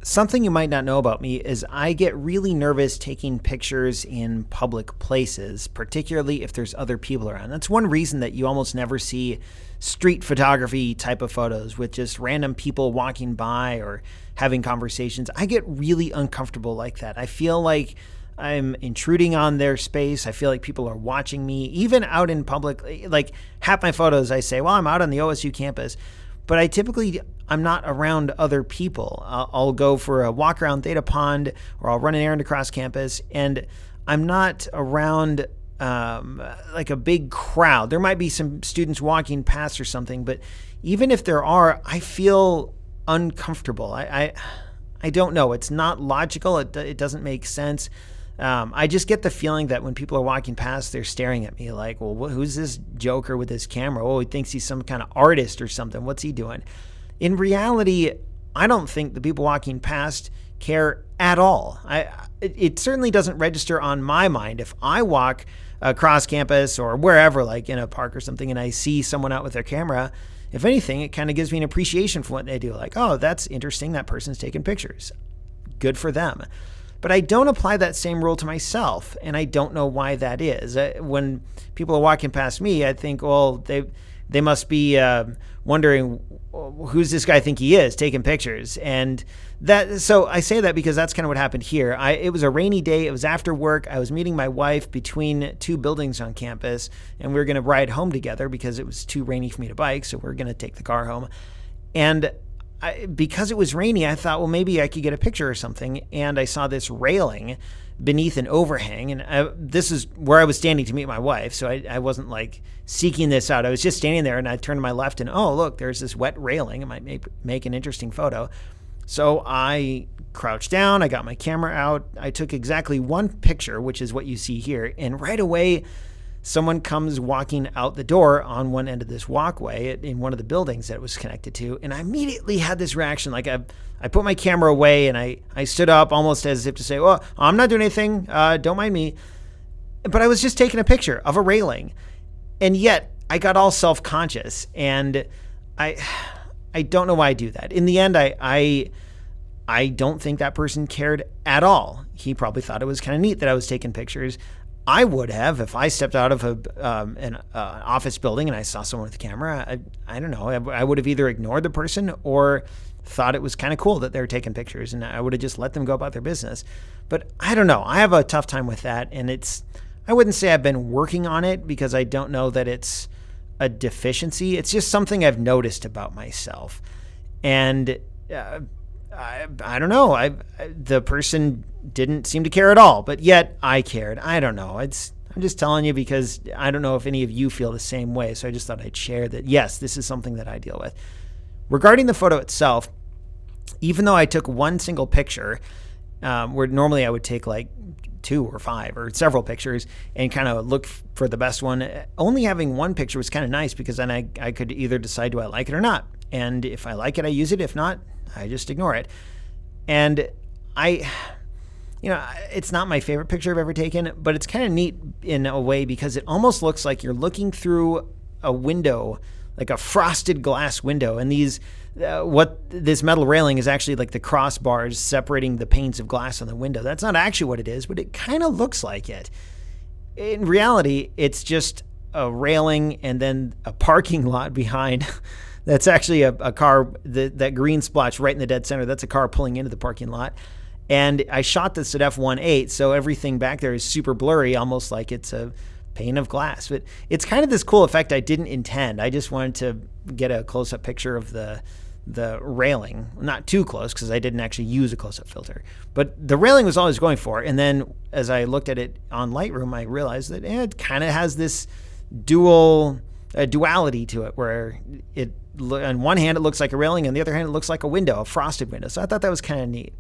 Something you might not know about me is I get really nervous taking pictures in public places, particularly if there's other people around. That's one reason that you almost never see street photography type of photos with just random people walking by or having conversations. I get really uncomfortable like that. I feel like I'm intruding on their space. I feel like people are watching me, even out in public. Like half my photos, I say, well, I'm out on the OSU campus. But I'm not around other people. I'll go for a walk around Theta Pond, or I'll run an errand across campus, and I'm not around like a big crowd. There might be some students walking past or something, but even if there are, I feel uncomfortable. I don't know. It's not logical. It doesn't make sense. I just get the feeling that when people are walking past, they're staring at me like, well, who's this joker with his camera? Oh, he thinks he's some kind of artist or something. What's he doing? In reality, I don't think the people walking past care at all. It certainly doesn't register on my mind. If I walk across campus or wherever, like in a park or something, and I see someone out with their camera, if anything, it kind of gives me an appreciation for what they do. Like, oh, that's interesting. That person's taking pictures. Good for them. But I don't apply that same rule to myself, and I don't know why that is. When people are walking past me, I think, well, they must be wondering, who's this guy think he is taking pictures? And so I say that because that's kind of what happened here. It was a rainy day. It was after work. I was meeting my wife between two buildings on campus, and we were going to ride home together because it was too rainy for me to bike, so we are going to take the car home. And because it was rainy, I thought, well, maybe I could get a picture or something. And I saw this railing beneath an overhang. And this is where I was standing to meet my wife. So I wasn't like seeking this out. I was just standing there, and I turned to my left and, oh, look, there's this wet railing. It might make an interesting photo. So I crouched down. I got my camera out. I took exactly one picture, which is what you see here. And right away, someone comes walking out the door on one end of this walkway in one of the buildings that it was connected to. And I immediately had this reaction. Like I put my camera away and I stood up almost as if to say, well, I'm not doing anything. Don't mind me. But I was just taking a picture of a railing. And yet I got all self-conscious, and I don't know why I do that. In the end, I don't think that person cared at all. He probably thought it was kind of neat that I was taking pictures. I would have, if I stepped out of an office building and I saw someone with a camera. I don't know. I would have either ignored the person or thought it was kind of cool that they were taking pictures, and I would have just let them go about their business. But I don't know. I have a tough time with that, and I wouldn't say I've been working on it because I don't know that it's a deficiency. It's just something I've noticed about myself, and I don't know. The person didn't seem to care at all, but yet I cared. I don't know. I'm just telling you because I don't know if any of you feel the same way. So I just thought I'd share that, yes, this is something that I deal with. Regarding the photo itself, even though I took one single picture, where normally I would take like 2 or 5 or several pictures and kind of look for the best one, only having one picture was kind of nice because then I could either decide, do I like it or not? And if I like it, I use it. If not, I just ignore it. And it's not my favorite picture I've ever taken, but it's kind of neat in a way because it almost looks like you're looking through a window, like a frosted glass window. And what this metal railing is actually like the crossbars separating the panes of glass on the window. That's not actually what it is, but it kind of looks like it. In reality, it's just a railing and then a parking lot behind. That's actually a car, that green splotch right in the dead center. That's a car pulling into the parking lot. And I shot this at f1.8, so everything back there is super blurry, almost like it's a pane of glass. But it's kind of this cool effect I didn't intend. I just wanted to get a close-up picture of the railing. Not too close, because I didn't actually use a close-up filter. But the railing was all I was going for. And then as I looked at it on Lightroom, I realized that it kind of has this duality to it, where on one hand it looks like a railing, and on the other hand it looks like a window, a frosted window. So I thought that was kind of neat.